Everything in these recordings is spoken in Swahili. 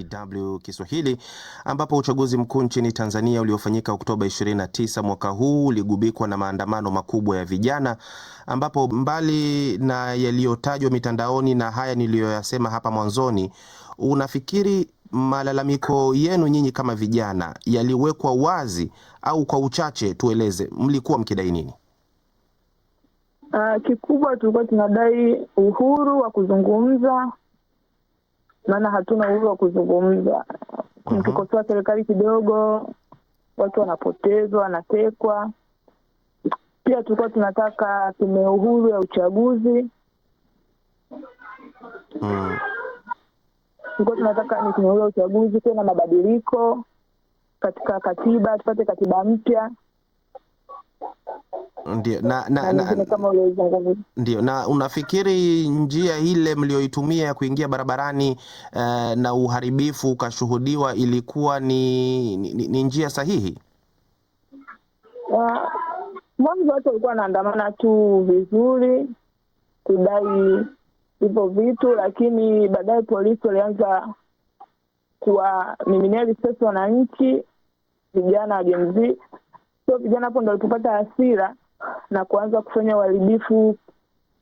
DW Kiswahili, ambapo uchaguzi mkuu nchini Tanzania uliofanyika Oktoba 29 mwaka huu uligubikwa na maandamano makubwa ya vijana, ambapo mbali na yaliyotajwa mitandaoni na haya niliyoyasema hapa mwanzoni, unafikiri malalamiko yenu nyinyi kama vijana yaliwekwa wazi, au kwa uchache tueleze mlikuwa mkidai nini? Kikubwa tulikuwa tunadai uhuru wa kuzungumza, maana hatuna uhuru wa kuzungumza. Mkikosoa serikali kidogo, watu wanapotezwa, wanatekwa. Pia tulikuwa tunataka tume uhuru ya uchaguzi. Tulikuwa tunataka ni tume uhuru ya uchaguzi, kuna mabadiliko katika katiba, tupate katiba mpya. Ndio, na unafikiri njia ile mlioitumia ya kuingia barabarani na uharibifu ukashuhudiwa ilikuwa ni njia sahihi? Mwanzo watu walikuwa wanaandamana tu vizuri kudai hivyo vitu, lakini baadaye polisi walianza kuwamiminia risasi wananchi, vijana wa Gen Z. So vijana hapo ndio walipopata hasira na kuanza kufanya uharibifu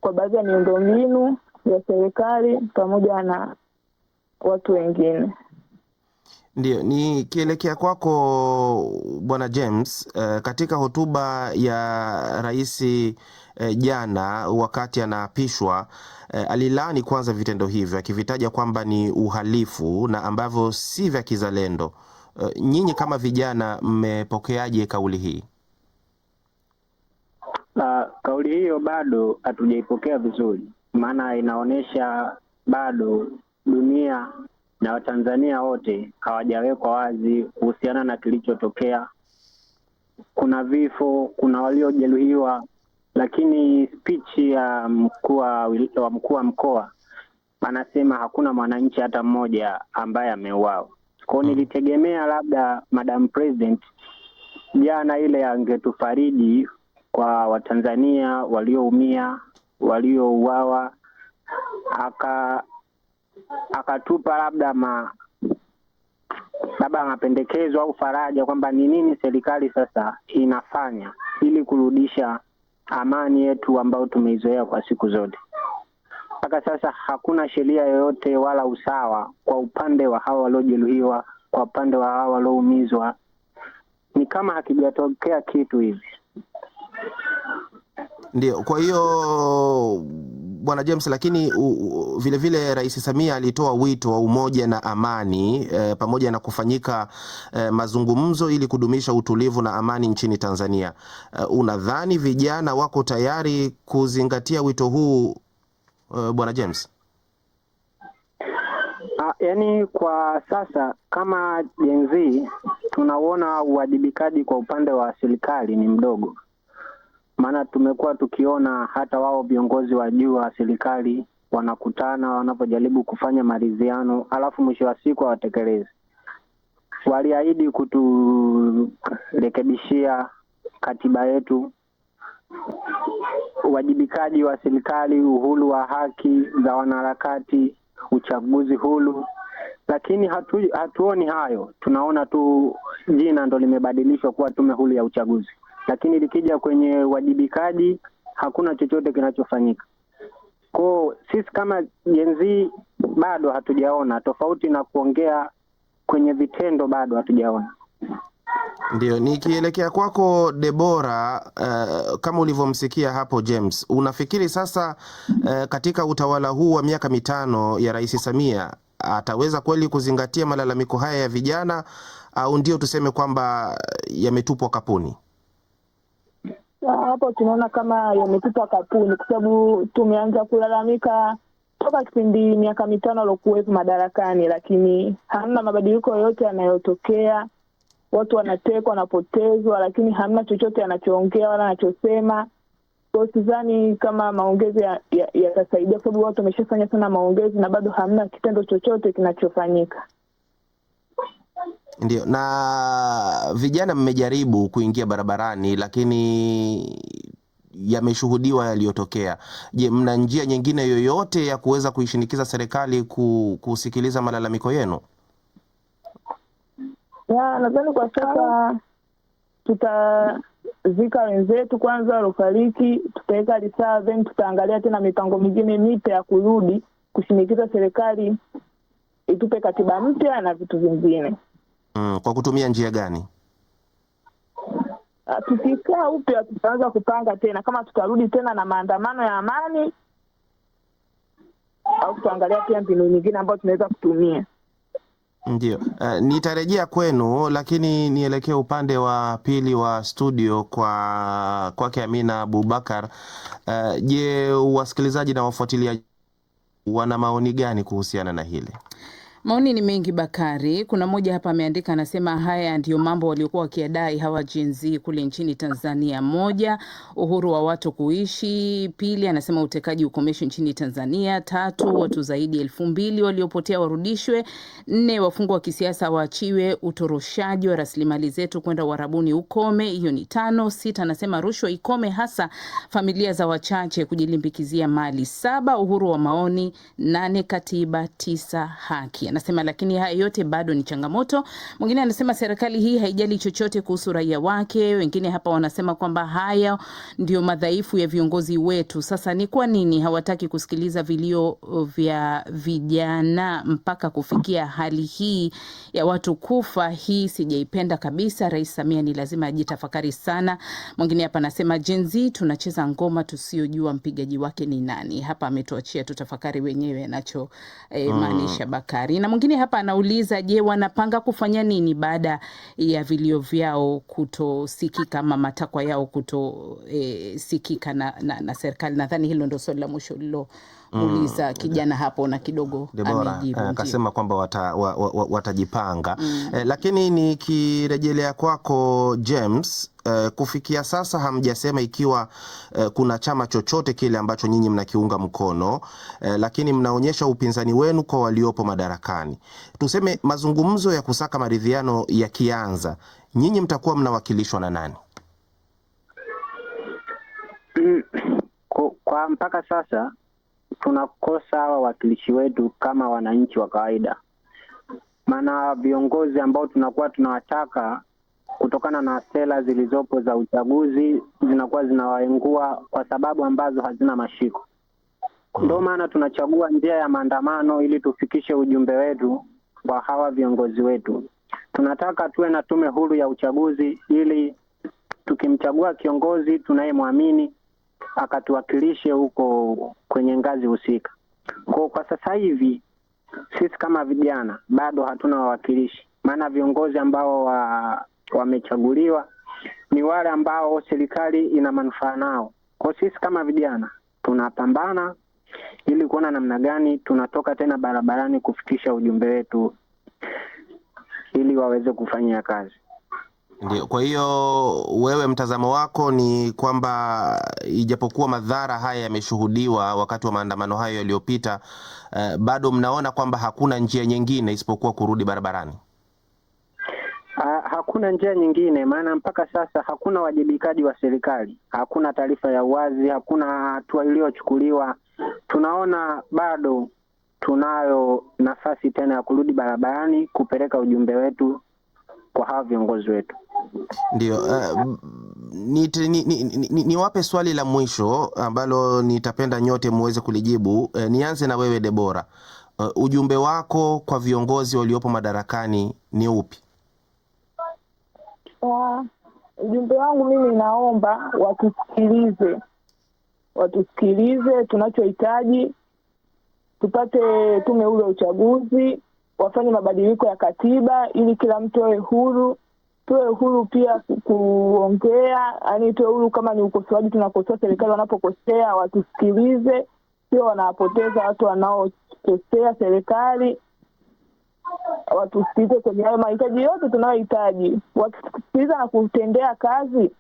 kwa baadhi ya miundombinu ya serikali pamoja na watu wengine. Ndio, nikielekea kwako Bwana James, katika hotuba ya rais jana wakati anaapishwa, alilaani kwanza vitendo hivyo akivitaja kwamba ni uhalifu na ambavyo si vya kizalendo. Nyinyi kama vijana mmepokeaje kauli hii? Kauli hiyo bado hatujaipokea vizuri, maana inaonesha bado dunia na Watanzania wote hawajawekwa wazi kuhusiana na kilichotokea. Kuna vifo, kuna waliojeruhiwa, lakini speech ya mkuu wa mkoa anasema hakuna mwananchi hata mmoja ambaye ameuawa. Kwa nilitegemea labda Madam President jana ile angetufariji kwa Watanzania walioumia, waliouawa, akatupa labda mapendekezo au faraja kwamba ni nini serikali sasa inafanya ili kurudisha amani yetu ambayo tumeizoea kwa siku zote. Mpaka sasa hakuna sheria yoyote wala usawa kwa upande wa hawa waliojeruhiwa, kwa upande wa hawa walioumizwa. Ni kama hakijatokea kitu hivi. Ndio, kwa hiyo Bwana James, lakini vile vile Rais Samia alitoa wito wa umoja na amani pamoja na kufanyika mazungumzo ili kudumisha utulivu na amani nchini Tanzania. Unadhani vijana wako tayari kuzingatia wito huu, Bwana James? Yaani kwa sasa kama Gen Z tunaona uwajibikaji kwa upande wa serikali ni mdogo. Maana tumekuwa tukiona hata wao viongozi wa juu wa serikali wanakutana wanapojaribu kufanya maridhiano, alafu mwisho wa siku hawatekelezi. Waliahidi kuturekebishia katiba yetu, uwajibikaji wa serikali, uhuru wa haki za wanaharakati, uchaguzi huru, lakini hatuoni hayo. Tunaona tu jina ndo limebadilishwa kuwa tume huru ya uchaguzi, lakini likija kwenye uwajibikaji hakuna chochote kinachofanyika. Kwa sisi kama Gen Z bado hatujaona, tofauti na kuongea, kwenye vitendo bado hatujaona. Ndio, nikielekea kwako Debora, kama ulivyomsikia hapo James, unafikiri sasa katika utawala huu wa miaka mitano ya Rais Samia ataweza kweli kuzingatia malalamiko haya ya vijana, au ndio tuseme kwamba yametupwa kapuni? Hapo tunaona kama yametupwa kapuni, kwa sababu tumeanza kulalamika toka kipindi miaka mitano alokuwepo madarakani, lakini hamna mabadiliko yoyote yanayotokea. Watu wanatekwa, wanapotezwa, lakini hamna chochote anachoongea wala anachosema. Kwa sidhani kama maongezi yatasaidia, kwa sababu watu wameshafanya sana maongezi na bado hamna kitendo chochote kinachofanyika. Ndio, na vijana mmejaribu kuingia barabarani lakini yameshuhudiwa yaliyotokea. Je, mna njia nyingine yoyote ya kuweza kuishinikiza serikali kusikiliza malalamiko yenu? Nadhani kwa sasa tutazika wenzetu kwanza waliofariki, tutaweka risaa, then tutaangalia tena mipango mingine mipya ya kurudi kushinikiza serikali itupe katiba mpya na vitu vingine. Kwa kutumia njia gani? Tukikaa upya tutaanza kupanga tena kama tutarudi tena na maandamano ya amani au tutaangalia pia mbinu nyingine ambazo tunaweza kutumia. Ndio. Nitarejea kwenu, lakini nielekee upande wa pili wa studio kwake Amina Abubakar. Je, wasikilizaji na wafuatiliaji wana maoni gani kuhusiana na hili? Maoni ni mengi Bakari. Kuna mmoja hapa ameandika, anasema haya ndio mambo waliokuwa wakiadai hawa Gen Z kule nchini Tanzania. Moja, uhuru wa watu kuishi. Pili, anasema utekaji ukomeshwe nchini Tanzania. Tatu, watu zaidi 2,000 waliopotea warudishwe. 4, wafungwa wa kisiasa waachiwe. Utoroshaji wa rasilimali zetu kwenda Uarabuni ukome. Hiyo ni 5. 6, anasema rushwa ikome, hasa familia za wachache kujilimbikizia mali. 7, uhuru wa maoni. 8, katiba. 9, haki. Anasema lakini haya yote bado ni changamoto. Mwingine anasema serikali hii haijali chochote kuhusu raia wake. Wengine hapa wanasema kwamba haya ndio madhaifu ya viongozi wetu. Sasa ni kwa nini hawataki kusikiliza vilio vya vijana mpaka kufikia hali hii ya watu kufa? Hii sijaipenda kabisa. Rais Samia ni lazima ajitafakari sana. Mwingine hapa anasema Gen Z tunacheza ngoma tusiyojua mpigaji wake ni nani. Hapa ametuachia tutafakari wenyewe anacho maanisha Bakari. Na mwingine hapa anauliza, je, wanapanga kufanya nini baada ya vilio vyao kutosikika ama matakwa yao kutosikika na serikali? Nadhani hilo ndio swali la mwisho lilouliza kijana hapo na kidogo amejibu. Akasema kwamba watajipanga. Lakini nikirejelea kwako James, kufikia sasa hamjasema ikiwa kuna chama chochote kile ambacho nyinyi mnakiunga mkono, lakini mnaonyesha upinzani wenu kwa waliopo madarakani. Tuseme mazungumzo ya kusaka maridhiano yakianza, nyinyi mtakuwa mnawakilishwa na nani? Kwa mpaka sasa tunakosa wawakilishi wetu kama wananchi wa kawaida. Maana viongozi ambao tunakuwa tunawataka kutokana na sera zilizopo za uchaguzi zinakuwa zinawaengua kwa sababu ambazo hazina mashiko. Ndio maana tunachagua njia ya maandamano ili tufikishe ujumbe wetu kwa hawa viongozi wetu. Tunataka tuwe na tume huru ya uchaguzi ili tukimchagua kiongozi tunayemwamini akatuwakilishe huko kwenye ngazi husika. Kwa sasa hivi sisi kama vijana bado hatuna wawakilishi. Maana viongozi ambao wamechaguliwa ni wale ambao serikali ina manufaa nao. Kwa sisi kama vijana tunapambana ili kuona namna gani tunatoka tena barabarani kufikisha ujumbe wetu ili waweze kufanyia kazi. Ndio. Kwa hiyo wewe mtazamo wako ni kwamba ijapokuwa madhara haya yameshuhudiwa wakati wa maandamano hayo yaliyopita, bado mnaona kwamba hakuna njia nyingine isipokuwa kurudi barabarani? Hakuna njia nyingine, maana mpaka sasa hakuna wajibikaji wa serikali, hakuna taarifa ya uwazi, hakuna hatua iliyochukuliwa. Tunaona bado tunayo nafasi tena ya kurudi barabarani kupeleka ujumbe wetu kwa hawa viongozi wetu. Ndio. Niwape swali la mwisho ambalo nitapenda nyote muweze kulijibu. Nianze na wewe Debora. Ujumbe wako kwa viongozi waliopo madarakani ni upi? Ujumbe wangu mimi naomba watusikilize. Tunachohitaji tupate tume huru ya uchaguzi, wafanye mabadiliko ya katiba ili kila mtu awe huru. Tuwe huru pia kuongea, yani tuwe huru kama ni ukosoaji tunakosoa serikali wanapokosea, watusikilize, sio wanapoteza watu wanaokosea serikali. Watusikilize kwenye hayo mahitaji yote tunayohitaji. Watusikiliza na kutendea kazi,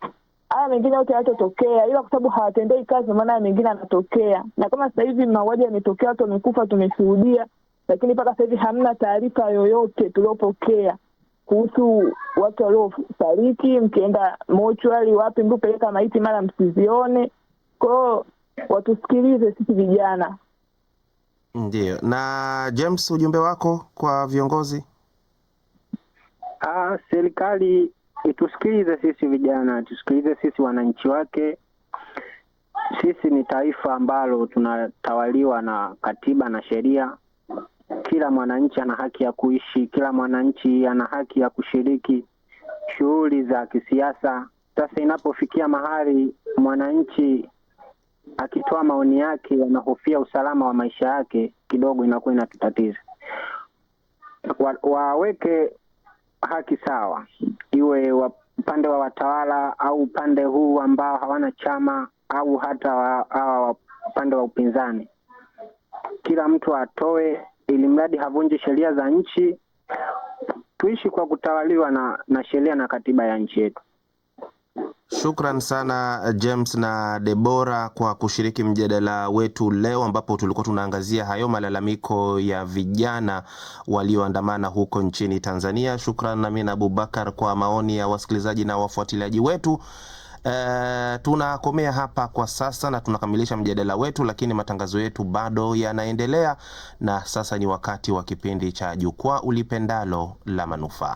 haya mengine yote hayatotokea, ila kwa sababu hawatendei kazi maana haya mengine yanatokea. Na kama sasa hivi mauaji yametokea, watu wamekufa, tumeshuhudia, lakini mpaka sasa hivi hamna taarifa yoyote tuliopokea kuhusu watu waliofariki. Mkienda mochwari wapi mlipeleka maiti mara msizione. Kwa hiyo watusikilize sisi vijana. Ndio. Na James, ujumbe wako kwa viongozi? Serikali itusikilize sisi vijana, tusikilize sisi wananchi wake. Sisi ni taifa ambalo tunatawaliwa na katiba na sheria. Kila mwananchi ana haki ya kuishi, kila mwananchi ana haki ya kushiriki shughuli za kisiasa. Sasa inapofikia mahali mwananchi akitoa maoni yake anahofia usalama wa maisha yake, kidogo inakuwa inatutatiza. Waweke haki sawa, iwe upande wa watawala au upande huu ambao hawana chama au hata upande wa upinzani. Kila mtu atoe, ili mradi havunji sheria za nchi. Tuishi kwa kutawaliwa na sheria na katiba ya nchi yetu. Shukran sana James na Debora kwa kushiriki mjadala wetu leo, ambapo tulikuwa tunaangazia hayo malalamiko ya vijana walioandamana huko nchini Tanzania. Shukran Amina Abubakar kwa maoni ya wasikilizaji na wafuatiliaji wetu. Tunakomea hapa kwa sasa na tunakamilisha mjadala wetu, lakini matangazo yetu bado yanaendelea, na sasa ni wakati wa kipindi cha Jukwaa Ulipendalo la Manufaa.